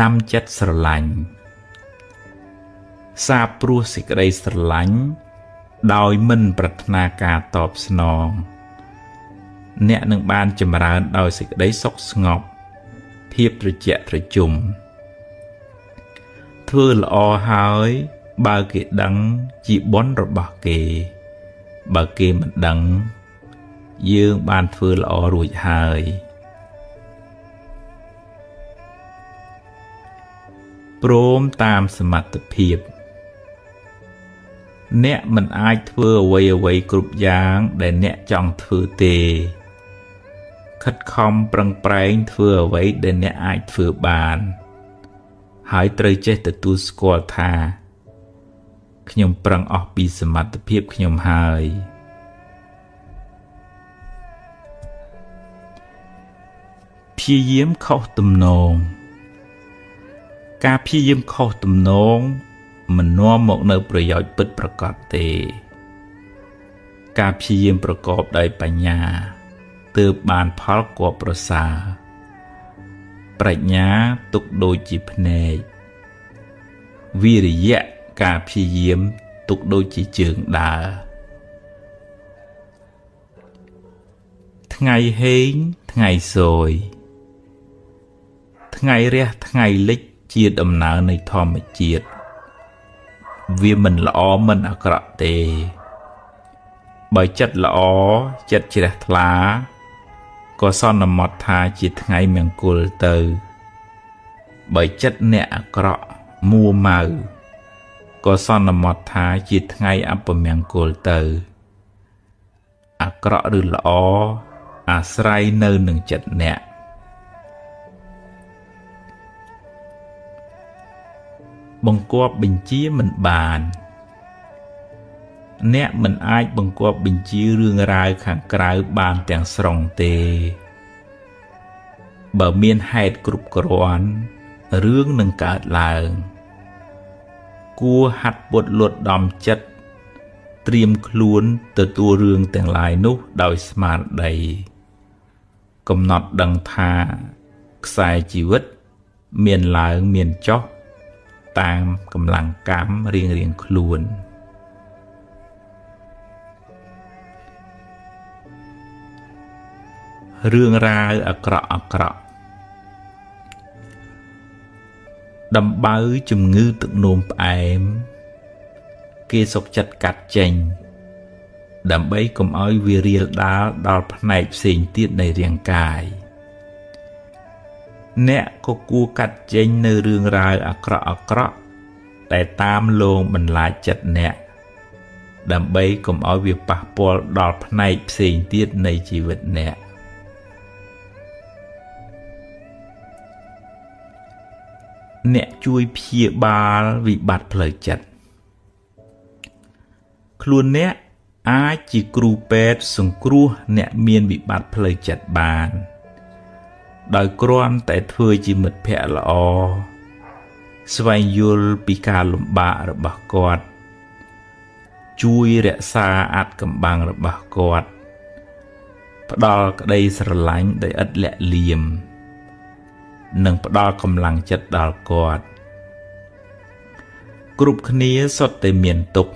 ដាំចិត្តស្រឡាញ់សាបព្រោះសេចក្តីស្រឡាញ់ដោយមិនប្រាថ្នាការតបស្នងអ្នកនឹងបានចម្រើនដោយសេចក្តីសុខស្ងប់ភាពត្រជាក់ត្រជុំធ្វើល្អហើយបើគេដឹងជាបុណ្យរបស់គេបើគេមិនដឹងយើងបានធ្វើល្អរួចហើយព្រមតាមសមត្ថភាពអ្នកមិនអាចធ្វើអ្វីគ្រប់យ៉ាងដែលអ្នកចង់ធ្វើទេខិតខំប្រឹងប្រែងធ្វើអ្វីដែលអ្នកអាចធ្វើបានហើយត្រូវចេះទទួលស្គាល់ថាខ្ញុំប្រឹងអស់ពីសមត្ថភាពខ្ញុំហើយព្យាយាមខុសទំនងការព្យាយាមខុសទំនងមិននាំមកនៅប្រយោជន៍ពិតប្រាកដទេការព្យាយាមប្រកបដោយបញ្ញាទើបបានផលគបប្រសើរប្រាជ្ញាទុកដូចជាភ្នែកវិរិយៈការព្យាយាមទុកដូចជាជើងដើរថ្ងៃហេងថ្ងៃសូយថ្ងៃរះថ្ងៃលិចជាដំណើរនៃធម្មជាតិវាមិនល្អមិនអាក្រក់ទេបើចិត្តល្អចិត្តជ្រះថ្លាក៏សន្មត់ថាជាថ្ងៃមង្គលទៅបើចិត្តអ្នកអាក្រក់មួម៉ៅក៏សន្មត់ថាជាថ្ងៃអពមង្គលទៅអាក្រក់ឬល្អអាស្រ័យនៅនឹងចិត្តអ្នកបង្គាប់បញ្ជាមិនបានអ្នកមិនអាចបង្គាប់បញ្ជារឿងរ៉ាវខាងក្រៅបានទាំងស្រុងទេបើមានហេតុគ្រប់គ្រាន់រឿងនឹងកើតឡើងគួរហាត់ពុតលត់ដំចិត្តត្រៀមខ្លួនទទួលរឿងទាំងឡាយនោះដោយស្មារតីកំណត់ដឹងថាខ្សែជីវិតមានឡើងមានចុះតាមកម្លាំងកម្មរៀងខ្លួនរឿងរ៉ាវអាក្រក់ដំបៅជំងឺទឹកនោមផ្អែមគេសុខចិត្តកាត់ចេញដើម្បីកុំឲ្យវារាលដាលដល់ផ្នែកផ្សេងទៀតនៃរាងកាយអ្នកក៏គួរកាត់ចេញនៅរឿងរ៉ាវអាក្រក់ដែលតាមលងបន្លាចចិត្តអ្នកដើម្បីកុំឲ្យវាប៉ះពាល់ដល់ផ្នែកផ្សេងទៀតនៃជីវិតអ្នកជួយព្យាបាលវិបត្តិផ្លូវចិត្តខ្លួនអ្នកអាចជាគ្រូពេទ្យសង្គ្រោះអ្នកមានវិបត្តិផ្លូវចិត្តបានដោយគ្រាន់តែធ្វើជាមិត្តភក្តិល្អស្វែងយល់ពីការលំបាករបស់គាត់ជួយរក្សាអាថ៌កំបាំងរបស់គាត់ផ្ដល់ក្តីស្រឡាញ់ដោយឥតលាក់លៀមនិងផ្ដល់កម្លាំងចិត្តដល់គាត់គ្រប់គ្នាសុទ្ធតែមានទុក្ខ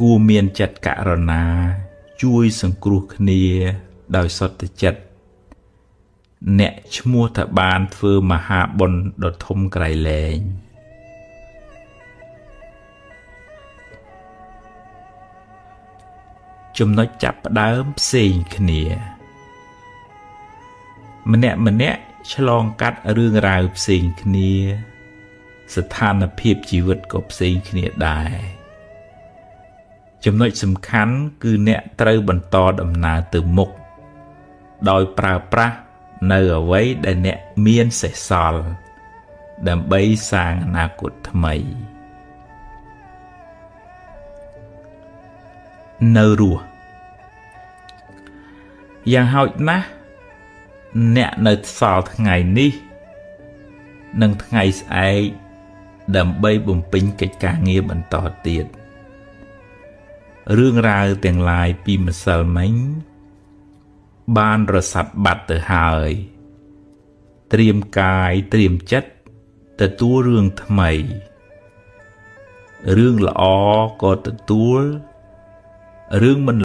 គួរមានចិត្តករុណាជួយសង្គ្រោះគ្នាដោយសុទ្ធចិត្តអ្នកឈ្មោះថាបានធ្វើមហាបុណ្យដ៏ធំក្រៃលែងចំណុចចាប់ផ្ដើមផ្សេងគ្នាម្នាក់ឆ្លងកាត់រឿងរ៉ាវផ្សេងគ្នាស្ថានភាពជីវិតក៏ផ្សេងគ្នាដែរចំណុចសំខាន់គឺអ្នកត្រូវបន្តដំណើរទៅមុខដោយប្រើប្រាស់នៅអ្វីដែលអ្នកមានសេសសល់ដើម្បីសាងអនាគតថ្មីនៅរស់យ៉ាងហោចណាស់អ្នកនៅសល់ថ្ងៃនេះនិងថ្ងៃស្អែកដើម្បីបំពេញកិច្ចការងារបន្តទៀតរឿងរ៉ាវទាំងឡាយពីម្សិលមិញបានរសាត់បាត់ទៅហើយ ត្រៀមកាយត្រៀមចិត្តទទួលរឿងថ្មីរឿងល្អក៏ទទួលរឿងមិន